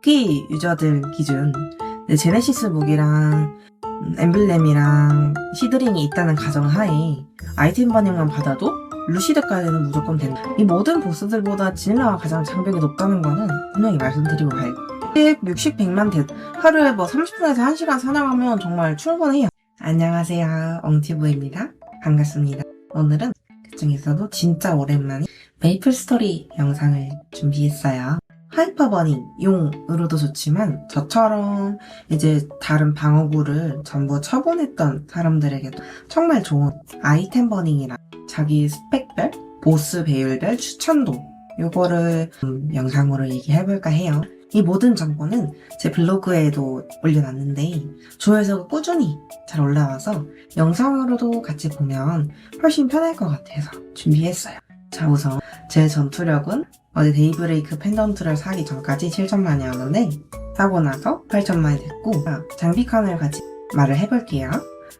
복귀 유저들 기준 제네시스 무기랑 엠블렘이랑 시드링이 있다는 가정하에 아이템 반응만 받아도 루시드까지는 무조건 된다. 이 모든 보스들보다 지닐라가 가장 장벽이 높다는 거는 분명히 말씀드리고 가요. 60, 100만 하루에 뭐 30분에서 1시간 사냥하면 정말 충분해요. 안녕하세요, 엉티브입니다. 반갑습니다. 오늘은 그중에서도 진짜 오랜만에 메이플 스토리 영상을 준비했어요. 하이퍼버닝, 용으로도 좋지만 저처럼 이제 다른 방어구를 전부 처분했던 사람들에게도 정말 좋은 아이템 버닝이랑 자기 스펙별, 보스 배율별 추천도 요거를 영상으로 얘기해볼까 해요. 이 모든 정보는 제 블로그에도 올려놨는데 조회수가 꾸준히 잘 올라와서 영상으로도 같이 보면 훨씬 편할 것 같아서 준비했어요. 자, 우선 제 전투력은 어제 데이브레이크 펜던트를 사기 전까지 7천만이었는데 사고 나서 8천만이 됐고, 장비 칸을 같이 말을 해볼게요.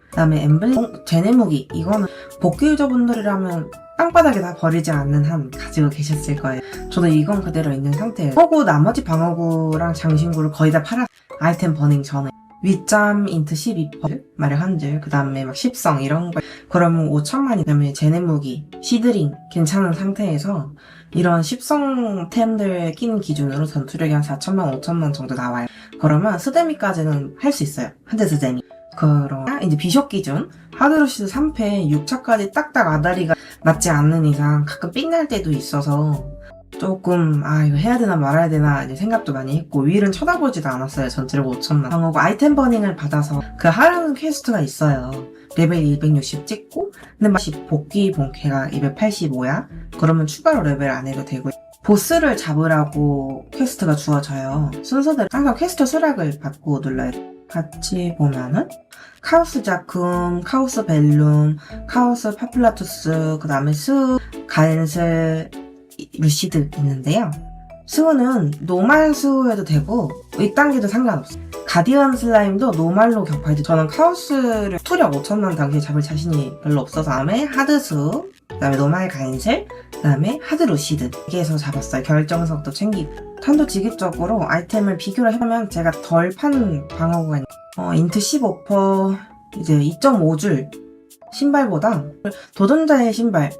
그 다음에 엠블렘, 제네무기, 이거는 복귀 유저분들이라면 땅바닥에 다 버리지 않는 한 가지고 계셨을 거예요. 저도 이건 그대로 있는 상태예요. 하고 나머지 방어구랑 장신구를 거의 다 팔았어요. 아이템 버닝 전에. 윗잠 인트 12% 말을 한 줄, 그 다음에 막 10성 이런 거, 그러면 5천만이, 그 다음에 제네무기, 시드링 괜찮은 상태에서 이런 10성 템들 낀 기준으로 전투력이 한 4천만, 5천만 정도 나와요. 그러면 스데미까지는 할 수 있어요. 한대 스데미. 그럼 이제 비숍 기준 하드루시드 3패 6차까지 딱딱 아다리가 맞지 않는 이상 가끔 삑날 때도 있어서 조금 이거 해야 되나 말아야 되나 이제 생각도 많이 했고, 윌은 쳐다보지도 않았어요. 전투력 5천만. 방어구 아이템 버닝을 받아서 그 하라는 퀘스트가 있어요. 레벨 260 찍고, 근데 맛이 복귀 본캐가 285야? 그러면 추가로 레벨 안 해도 되고, 보스를 잡으라고 퀘스트가 주어져요. 순서대로 항상 퀘스트 수락을 받고 눌러야 돼. 같이 보면은 카오스 자쿰, 카오스 벨룸, 카오스 파플라투스, 그 다음에 스, 가엔슬, 루시드 있는데요. 수호는 노말 수호해도 되고 윗단계도 상관없어요. 가디언 슬라임도 노말로 격파해도, 저는 카오스를 투력 5천만 당시에 잡을 자신이 별로 없어서 다음에 하드수, 그 다음에 노말 가엔슬, 그 다음에 하드 루시드 여기에서 잡았어요. 결정석도 챙기고. 탄도직입적으로 아이템을 비교를 해보면 제가 덜 판 방어구가 인트 15% 이제 2.5줄 신발보다 도전자의 신발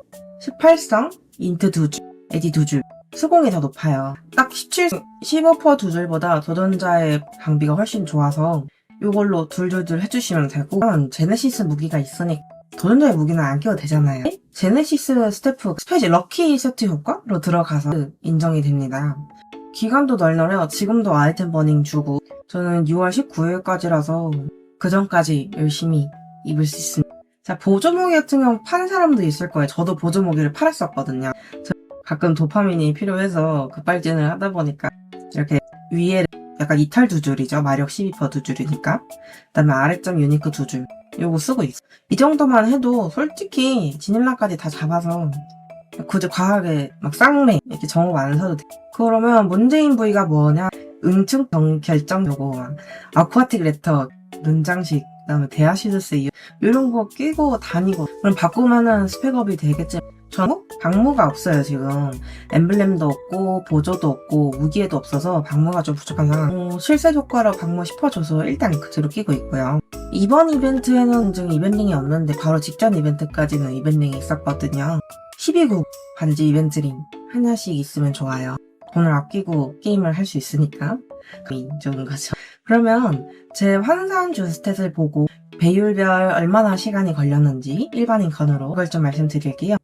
18성 인트 2줄, 에디 2줄, 수공이 더 높아요. 딱 17, 15% 2줄보다 도전자의 장비가 훨씬 좋아서 이걸로 둘둘둘 해주시면 되고, 제네시스 무기가 있으니 도전자의 무기는 안 끼워도 되잖아요. 제네시스 스태프 스페셜 럭키 세트 효과로 들어가서 인정이 됩니다. 기간도 널널해요. 지금도 아이템 버닝 주고, 저는 6월 19일까지라서 그 전까지 열심히 입을 수 있습니다. 자, 보조무기 같은 경우 파는 사람도 있을 거예요. 저도 보조무기를 팔았었거든요. 가끔 도파민이 필요해서 급발진을 하다 보니까 이렇게 위에 약간 이탈 2줄이죠. 마력 12% 2줄이니까. 그 다음에 아래점 유니크 2줄. 요거 쓰고 있어요. 이 정도만 해도 솔직히 지닐라까지 다 잡아서 굳이 과하게 막 쌍레 이렇게 정업 안 사도 돼. 그러면 문제인 부위가 뭐냐? 응층 결정 요거 막 아쿠아틱 레터, 눈장식, 그 다음에 데아시드스 이런 거 끼고 다니고, 그럼 바꾸면은 스펙업이 되겠지. 저는 방무가 없어요. 지금 엠블렘도 없고 보조도 없고 무기에도 없어서 방무가 좀 부족한 상황. 실세 효과로 방무 10% 줘서 일단 그대로 끼고 있고요. 이번 이벤트에는 지금 이벤딩이 없는데 바로 직전 이벤트까지는 이벤딩이 있었거든요. 12구 반지 이벤트링 하나씩 있으면 좋아요. 돈을 아끼고 게임을 할 수 있으니까 좋은 거죠. 그러면 제 환산 주 스탯을 보고 배율별 얼마나 시간이 걸렸는지 일반인 건으로 그걸 좀 말씀드릴게요.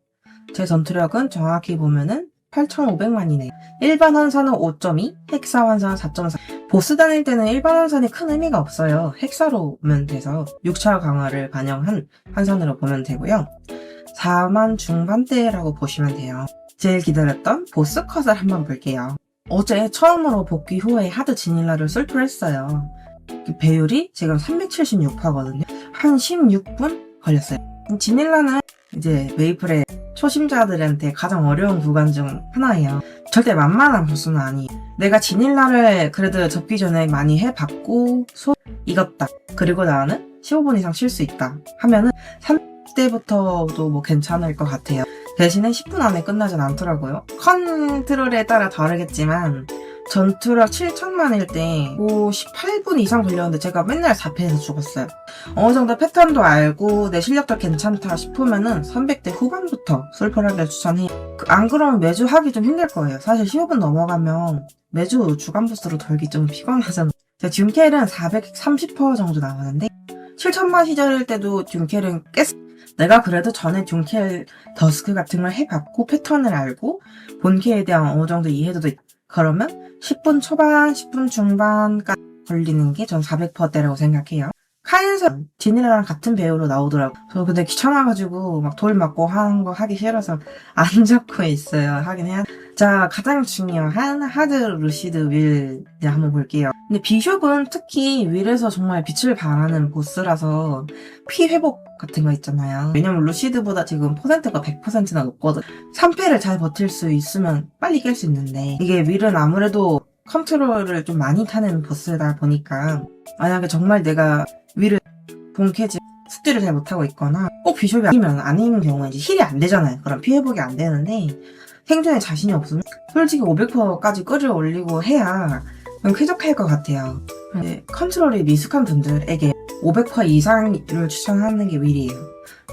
제 전투력은 정확히 보면은 8,500만이네요. 일반 환산은 5.2, 헥사 환산은 4.4. 보스 다닐 때는 일반 환산이 큰 의미가 없어요. 헥사로 보면 돼서 6차 강화를 반영한 환산으로 보면 되고요. 4만 중반대라고 보시면 돼요. 제일 기다렸던 보스 컷을 한번 볼게요. 어제 처음으로 복귀 후에 하드 지닐라를 솔플 했어요. 배율이 지금 376%거든요. 한 16분 걸렸어요. 지닐라는 이제 메이플의 초심자들한테 가장 어려운 구간 중 하나예요. 절대 만만한 보스는 아니에요. 내가 지닐라를 그래도 접기 전에 많이 해봤고 이겼다. 그리고 나는 15분 이상 쉴 수 있다 하면은 30대부터도 뭐 괜찮을 것 같아요. 대신에 10분 안에 끝나진 않더라고요. 컨트롤에 따라 다르겠지만 전투력 7천만일 때 18분 이상 걸렸는데 제가 맨날 4패에서 죽었어요. 어느 정도 패턴도 알고 내 실력도 괜찮다 싶으면은 300대 후반부터 솔플하게 추천해. 안 그러면 매주 하기 좀 힘들 거예요. 사실 15분 넘어가면 매주 주간 보스로 돌기 좀 피곤하잖아요. 제가 듀켈은 430% 정도 나오는데 7천만 시절일 때도 듀켈은 내가 그래도 전에 듀켈 더스크 같은 걸 해봤고 패턴을 알고 본캐에 대한 어느 정도 이해도도 있고 그러면 10분 초반, 10분 중반까지 걸리는 게 전 400%대라고 생각해요. 카인서 지니라랑 같은 배우로 나오더라고. 저 근데 귀찮아가지고 막 돌 맞고 하는 거 하기 싫어서 안 잡고 있어요. 하긴 해야. 자, 가장 중요한 하드 루시드 윌 이제 한번 볼게요. 근데 비숍은 특히 윌에서 정말 빛을 발하는 보스라서 피 회복 같은 거 있잖아요. 왜냐면 루시드보다 지금 퍼센트가 100%나 높거든. 3패를 잘 버틸 수 있으면 빨리 깰 수 있는데 이게 윌은 아무래도 컨트롤을 좀 많이 타는 보스다 보니까 만약에 정말 내가 윌을 본캐지 숙제를 잘 못하고 있거나 꼭 비숍이 아닌 경우는 이제 힐이 안 되잖아요. 그럼 피 회복이 안 되는데 생존에 자신이 없으면 솔직히 500%까지 끌어올리고 해야 쾌적할 것 같아요. 컨트롤이 미숙한 분들에게 500% 이상을 추천하는 게 윌이에요.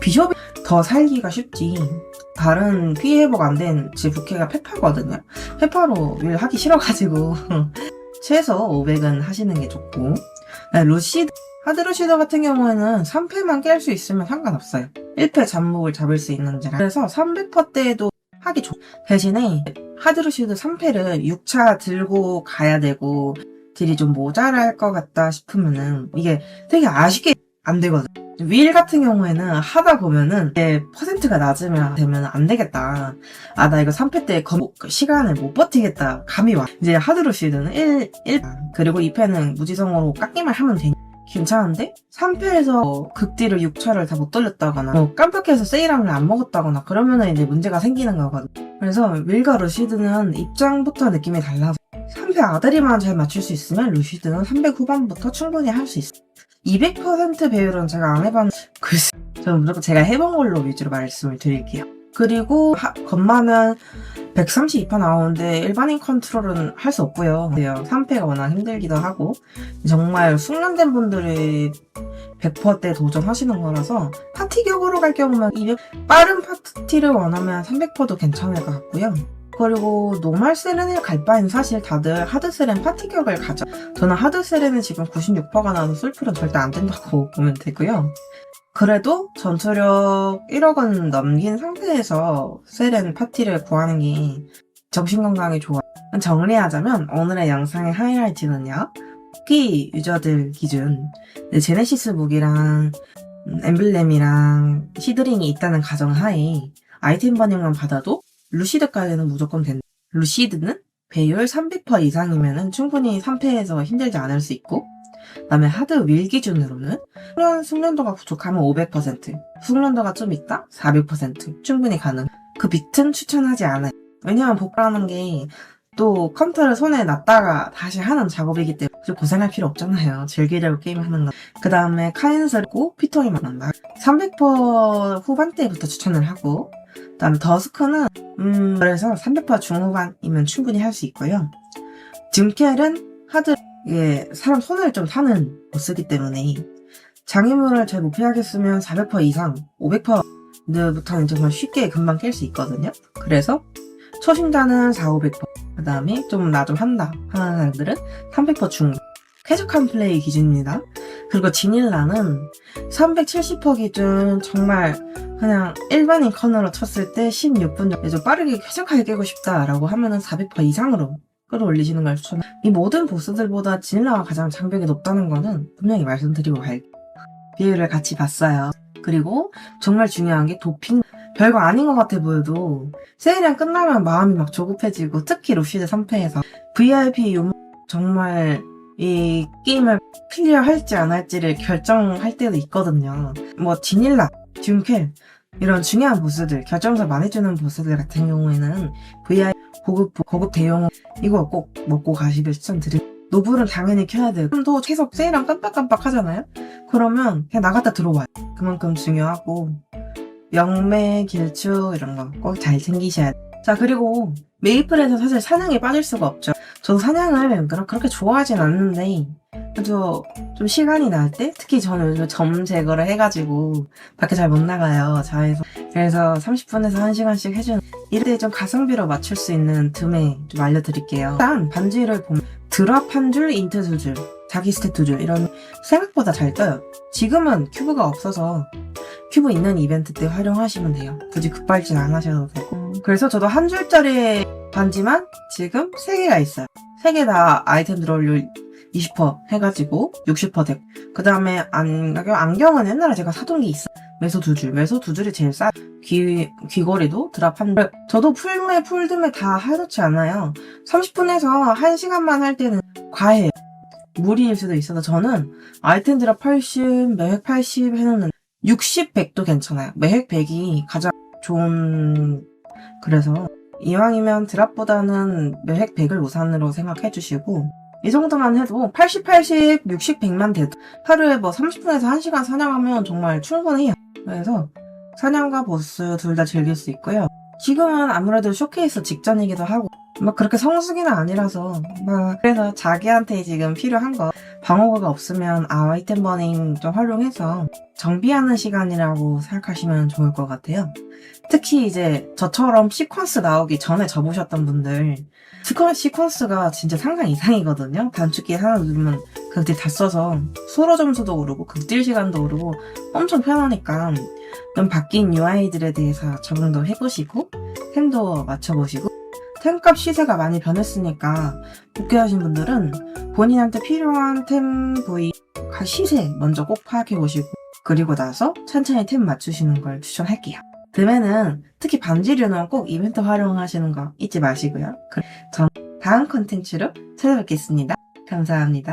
비숍이 더 살기가 쉽지. 다른 피 회복 안 된 제 부캐가 페파거든요. 페파로 윌 하기 싫어가지고 최소 500은 하시는 게 좋고 루시드 하드 루시드 같은 경우에는 3패만 깰 수 있으면 상관없어요. 1패 잡목을 잡을 수 있는지라. 그래서 300%대도 하기 좋. 대신에 하드 루시드 3패를 6차 들고 가야 되고 딜이 좀 모자랄 것 같다 싶으면은 이게 되게 아쉽게 안 되거든. 윌 같은 경우에는 하다 보면은 이게 퍼센트가 낮으면 되면 안 되겠다. 아, 나 이거 3패 때 시간을 못 버티겠다. 감이 와. 이제 하드 루시드는 1, 그리고 2패는 무지성으로 깎기만 하면 되니. 괜찮은데 3패에서 극딜을 6차를 다 못 돌렸다거나 깜빡해서 세이람을 안 먹었다거나 그러면은 이제 문제가 생기는 거거든. 그래서 윌과 루시드는 입장부터 느낌이 달라서 3패 아다리만 잘 맞출 수 있으면 루시드는 300 후반부터 충분히 할 수 있어. 200% 배율은 제가 안 해봤는데 글쎄 저는 무조건 제가 해본 걸로 위주로 말씀을 드릴게요. 그리고 건마는 132% 나오는데 일반인 컨트롤은 할 수 없고요. 3패가 워낙 힘들기도 하고 정말 숙련된 분들이 100%대 도전하시는 거라서 파티격으로 갈 경우면 200 빠른 파티를 원하면 300%도 괜찮을 것 같고요. 그리고 노멀 세렌을 갈 바엔 사실 다들 하드 세렌 파티격을 가죠. 저는 하드 세렌은 지금 96%가 나와서 솔플은 절대 안 된다고 보면 되고요. 그래도 전투력 1억은 넘긴 상태에서 세렌 파티를 구하는 게 정신건강에 좋아요. 정리하자면 오늘의 영상의 하이라이트는요. 무기 유저들 기준 제네시스 무기랑 엠블렘이랑 시드링이 있다는 가정하에 아이템 반영만 받아도 루시드까지는 무조건 된다. 루시드는 배율 300% 이상이면 충분히 3패에서 힘들지 않을 수 있고 그 다음에 하드 윌 기준으로는 숙련도가 부족하면 500%, 숙련도가 좀 있다? 400% 충분히 가능. 그 밑은 추천하지 않아요. 왜냐면 복구하는 게 또 컴퓨터를 손에 놨다가 다시 하는 작업이기 때문에 고생할 필요 없잖아요. 즐기려고 게임 하는 거. 그 다음에 카인스고 피통이 많다. 300% 후반대부터 추천을 하고 그 다음에 더스크는 그래서 300% 중후반이면 충분히 할 수 있고요. 듀켈은 하드 이게 사람 손을 좀 타는 보스기 때문에 장애물을 잘 못 피하겠으면 400% 이상, 500%부터는 정말 쉽게 금방 깰 수 있거든요. 그래서 초심자는 400~500%, 그 다음에 좀 나 좀 한다 하는 사람들은 300% 중간. 쾌적한 플레이 기준입니다. 그리고 지닐라는 370% 기준 정말 그냥 일반인 컨으로 쳤을 때 16분 정도 좀 빠르게 쾌적하게 깨고 싶다라고 하면은 400% 이상으로 끌어올리시는 걸 추천해요. 이 모든 보스들보다 지닐라가 가장 장벽이 높다는 거는 분명히 말씀드리고 갈게요. 비율을 같이 봤어요. 그리고 정말 중요한 게 도핑. 별거 아닌 것 같아 보여도 세일이랑 끝나면 마음이 막 조급해지고 특히 루시드 3패에서 VIP 정말 이 게임을 클리어할지 안 할지를 결정할 때도 있거든요. 뭐 지닐라, 듀켈 이런 중요한 보스들, 결정설 많이 주는 보스들 같은 경우에는 VIP 고급 대용 이거 꼭 먹고 가시길 추천드립니다. 노블은 당연히 켜야 돼요. 또 계속 세일랑 깜빡깜빡 하잖아요? 그러면 그냥 나갔다 들어와요. 그만큼 중요하고 영매, 길추 이런 거 꼭 잘 챙기셔야 돼요. 자, 그리고 메이플에서 사실 사냥에 빠질 수가 없죠. 저도 사냥을 그렇게 좋아하진 않는데 그래도 좀 시간이 날 때, 특히 저는 요즘 점 제거를 해가지고 밖에 잘 못 나가요, 자에서. 그래서 30분에서 1시간씩 해주는, 이럴 때 좀 가성비로 맞출 수 있는 틈에 좀 알려드릴게요. 일단 반지를 보면 드랍 한 줄, 인트 두 줄, 자기 스탯 두 줄, 이런 생각보다 잘 떠요. 지금은 큐브가 없어서 큐브 있는 이벤트 때 활용하시면 돼요. 굳이 급발진 안 하셔도 되고. 그래서 저도 한 줄짜리 반지만 지금 3개가 있어요. 3개 다 아이템 들어올릴 20% 해가지고 60% 됐고, 그 다음에 안경은 옛날에 제가 사둔 게 있어요. 매소 2줄, 매소 2줄이 제일 싸. 귀걸이도 드랍 한 줄. 저도 풀드매 다 해놓지 않아요. 30분에서 1시간만 할 때는 과해요. 무리일 수도 있어서 저는 아이템 드랍 80, 매획 80 해놓는 60, 100도 괜찮아요. 매획 100이 가장 좋은, 그래서 이왕이면 드랍보다는 매획 100을 우선으로 생각해 주시고, 이 정도만 해도 80, 80, 60, 100만 돼도 하루에 뭐 30분에서 1시간 사냥하면 정말 충분해요. 그래서 사냥과 보스 둘 다 즐길 수 있고요. 지금은 아무래도 쇼케이스 직전이기도 하고 막 그렇게 성수기는 아니라서 그래서 자기한테 지금 필요한 거 방어구가 없으면 아이템 버닝 좀 활용해서 정비하는 시간이라고 생각하시면 좋을 것 같아요. 특히 이제 저처럼 시퀀스 나오기 전에 접으셨던 분들, 시퀀스가 진짜 상상 이상이거든요. 단축키 하나 누르면 극딜 다 써서 소로 점수도 오르고 극딜 시간도 오르고 엄청 편하니까 좀 바뀐 UI들에 대해서 적응도 해보시고 템도 맞춰보시고, 템값 시세가 많이 변했으니까 복귀하신 분들은 본인한테 필요한 템 부위 시세 먼저 꼭 파악해보시고, 그리고 나서 천천히 템 맞추시는 걸 추천할게요. 봄에는 특히 반지류는 꼭 이벤트 활용하시는 거 잊지 마시고요. 전 다음 컨텐츠로 찾아뵙겠습니다. 감사합니다.